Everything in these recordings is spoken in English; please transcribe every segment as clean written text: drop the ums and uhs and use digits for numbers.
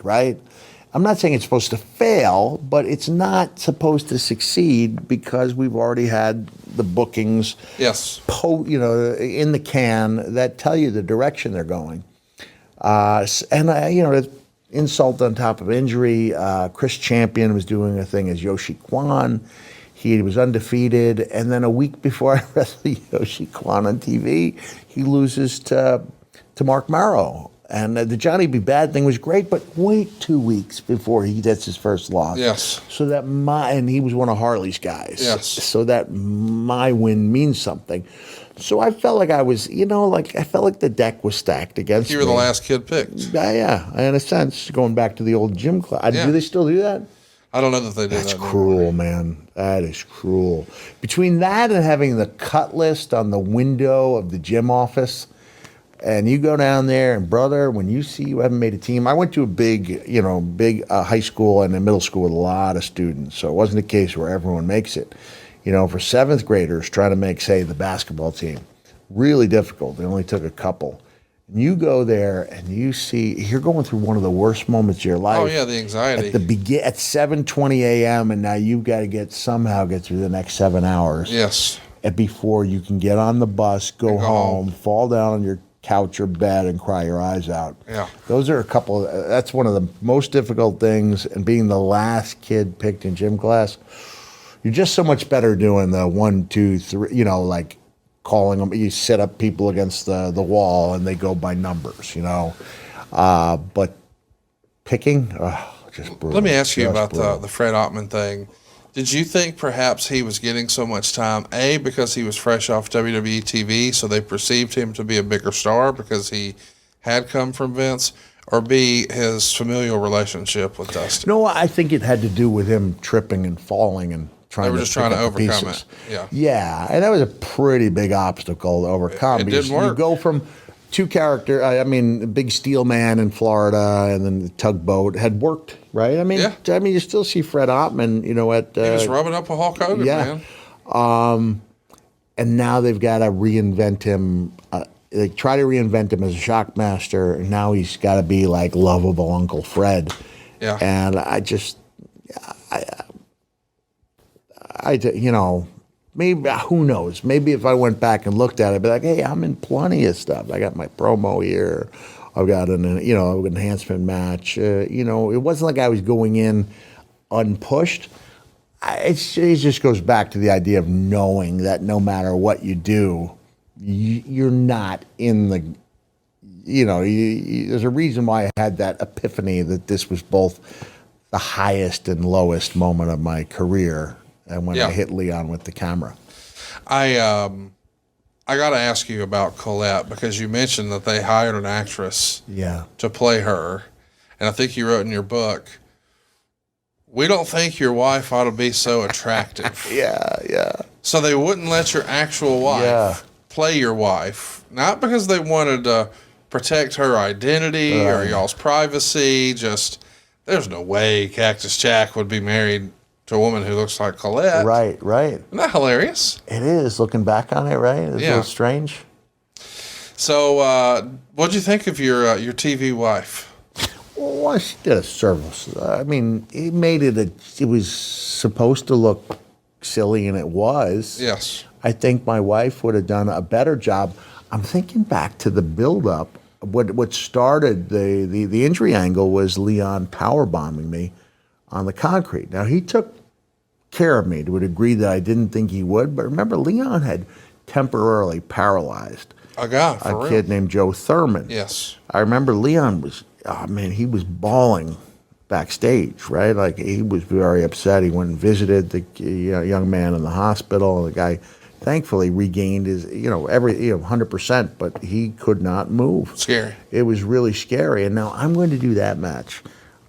right? I'm not saying it's supposed to fail, but it's not supposed to succeed because we've already had the bookings, yes, in the can that tell you the direction they're going. Insult on top of injury. Chris Champion was doing a thing as Yoshi Kwan. He was undefeated, and then a week before I wrestled Yoshi Kwan on TV, he loses to Mark Morrow. And the Johnny B. Bad thing was great, but wait 2 weeks before he gets his first loss. Yes. So that and he was one of Harley's guys. Yes. So that my win means something. So I felt like I was, I felt like the deck was stacked against me. You were the last kid picked. Yeah, in a sense, going back to the old gym class. Yeah. Do they still do that? I don't know that they do that. That's cruel, man. That is cruel. Between that and having the cut list on the window of the gym office, and you go down there, and brother, when you see you haven't made a team, I went to a big high school and a middle school with a lot of students, so it wasn't a case where everyone makes it. For seventh graders trying to make, say, the basketball team, really difficult. They only took a couple. And you go there and you're going through one of the worst moments of your life. Oh yeah, the anxiety. At 7:20 a.m. and now you've got to somehow get through the next 7 hours. Yes. And before you can get on the bus, go home, fall down on your couch or bed and cry your eyes out. Yeah. Those are that's one of the most difficult things. And being the last kid picked in gym class, you're just so much better doing the 1, 2, 3, like calling them. You set up people against the wall and they go by numbers, But picking, just brutal. Let me ask you about brutal. the Fred Ottman thing. Did you think perhaps he was getting so much time, A, because he was fresh off WWE TV, so they perceived him to be a bigger star because he had come from Vince, or B, his familial relationship with Dusty? No, I think it had to do with him tripping and falling and trying to overcome it. Yeah. Yeah, and that was a pretty big obstacle to overcome. It didn't work. You go from two character, Big Steel Man in Florida and then the Tugboat had worked, right? You still see Fred Ottman, he was rubbing up a Hulk Hogan, man. And now they've got to reinvent him. They try to reinvent him as a Shockmaster, and now he's got to be like lovable Uncle Fred. Yeah. And maybe, who knows? Maybe if I went back and looked at it, I'd be like, hey, I'm in plenty of stuff. I got my promo here. I've got an enhancement match. It wasn't like I was going in unpushed. It just goes back to the idea of knowing that no matter what you do, you're not in the, there's a reason why I had that epiphany that this was both the highest and lowest moment of my career. And when I hit Leon with the camera. I got to ask you about Colette, because you mentioned that they hired an actress to play her. And I think you wrote in your book, we don't think your wife ought to be so attractive. Yeah. So they wouldn't let your actual wife play your wife, not because they wanted to protect her identity or y'all's privacy. Just, there's no way Cactus Jack would be married to a woman who looks like Colette. Right. Isn't that hilarious? It is, looking back on it, right? It's a little strange. So, what'd you think of your TV wife? Well, she did a service. It made it was supposed to look silly, and it was. Yes. I think my wife would have done a better job. I'm thinking back to the build-up. What started the injury angle was Leon powerbombing me on the concrete. Now, he took care of me to a degree that I didn't think he would, but remember, Leon had temporarily paralyzed a kid named Joe Thurman. Yes. I remember Leon he was bawling backstage, right? Like, he was very upset. He went and visited the young man in the hospital, and the guy thankfully regained his, 100%, but he could not move. Scary. It was really scary, and now I'm going to do that match.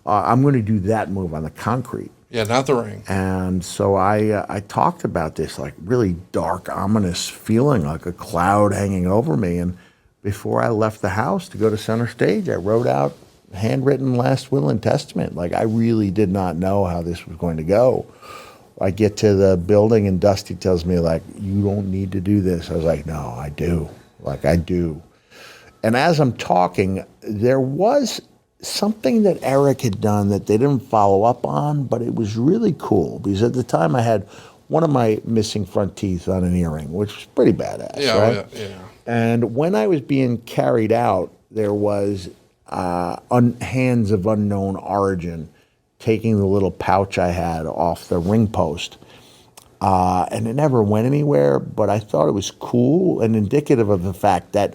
I'm going to do that move on the concrete. Yeah, not the ring. And so I talked about this like really dark, ominous feeling, like a cloud hanging over me. And before I left the house to go to center stage, I wrote out handwritten last will and testament. Like, I really did not know how this was going to go. I get to the building and Dusty tells me, like, you don't need to do this. I was like, no, I do. Like, I do. And as I'm talking, there was something that Eric had done that they didn't follow up on, but it was really cool because at the time I had one of my missing front teeth on an earring, which was pretty badass, Yeah, right? yeah. And when I was being carried out, there was hands of unknown origin taking the little pouch I had off the ring post. And it never went anywhere, but I thought it was cool and indicative of the fact that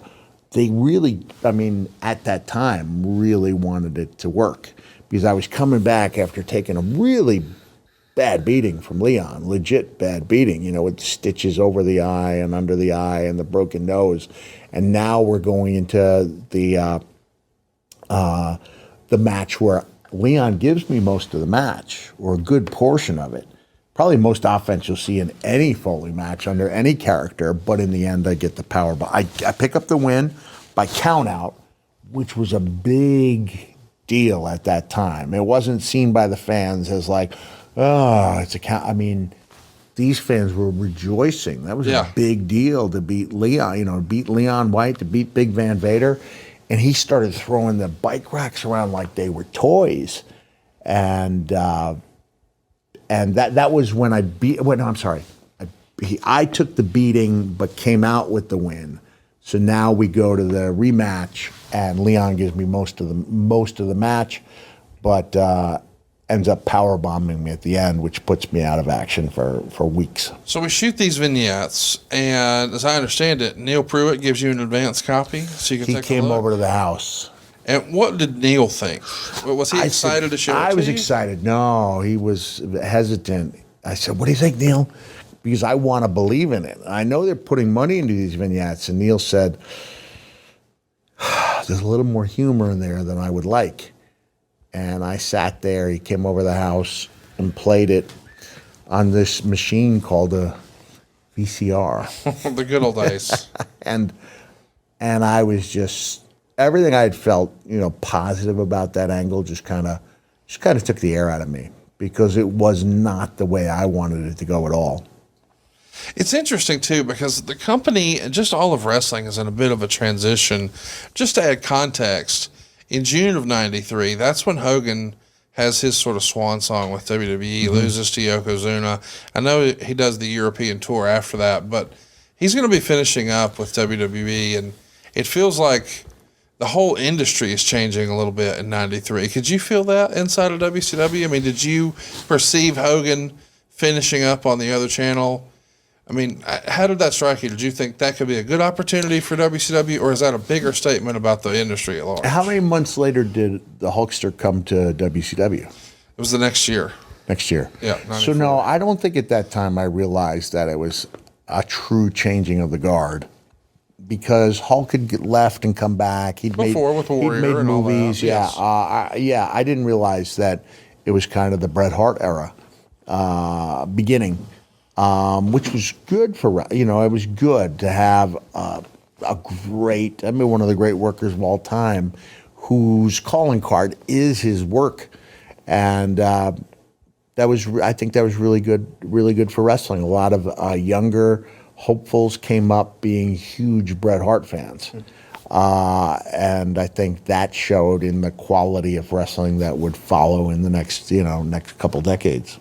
they really, I mean, at that time, really wanted it to work. Because I was coming back after taking a really bad beating from Leon, legit bad beating, you know, with stitches over the eye and under the eye and the broken nose. And now we're going into the match where Leon gives me most of the match, or a good portion of it. Probably most offense you'll see in any Foley match under any character, but in the end I get the power. But I pick up the win by count out, which was a big deal at that time. It wasn't seen by the fans as like, oh, it's a count. I mean, these fans were rejoicing. That was a big deal to beat Leon, you know, beat Leon White, to beat Big Van Vader. And he started throwing the bike racks around like they were toys. And that was when I beat, well, no, I'm sorry. I took the beating but came out with the win. So now we go to the rematch, and Leon gives me most of the match, but ends up power bombing me at the end, which puts me out of action for weeks. So we shoot these vignettes, and as I understand it, Neil Pruitt gives you an advance copy, so you can take a look. He came over to the house. And what did Neil think? Was he excited to show it to you? I was excited. No, he was hesitant. I said, what do you think, Neil? Because I want to believe in it. I know they're putting money into these vignettes. And Neil said, there's a little more humor in there than I would like. And I sat there. He came over the house and played it on this machine called a VCR. The good old days. And I was just, everything I had felt, you know, positive about that angle just kind of took the air out of me, because it was not the way I wanted it to go at all. It's interesting, too, because the company, just all of wrestling, is in a bit of a transition. Just to add context, in June of '93, that's when Hogan has his sort of swan song with WWE, loses to Yokozuna. I know he does the European tour after that, but he's going to be finishing up with WWE, and it feels like the whole industry is changing a little bit in '93. Could you feel that inside of WCW? I mean, did you perceive Hogan finishing up on the other channel? I mean, how did that strike you? Did you think that could be a good opportunity for WCW, or is that a bigger statement about the industry at large? How many months later did the Hulkster come to WCW? It was the next year. Next year. Yeah. 94. So no, I don't think at that time I realized that it was a true changing of the guard, because Hulk had left and come back. He'd made movies. Yes. I didn't realize that it was kind of the Bret Hart era beginning. Which was good for, you know, it was good to have a great, I mean, one of the great workers of all time, whose calling card is his work. And I think that was really good for wrestling. A lot of younger hopefuls came up being huge Bret Hart fans. And I think that showed in the quality of wrestling that would follow in the next couple decades.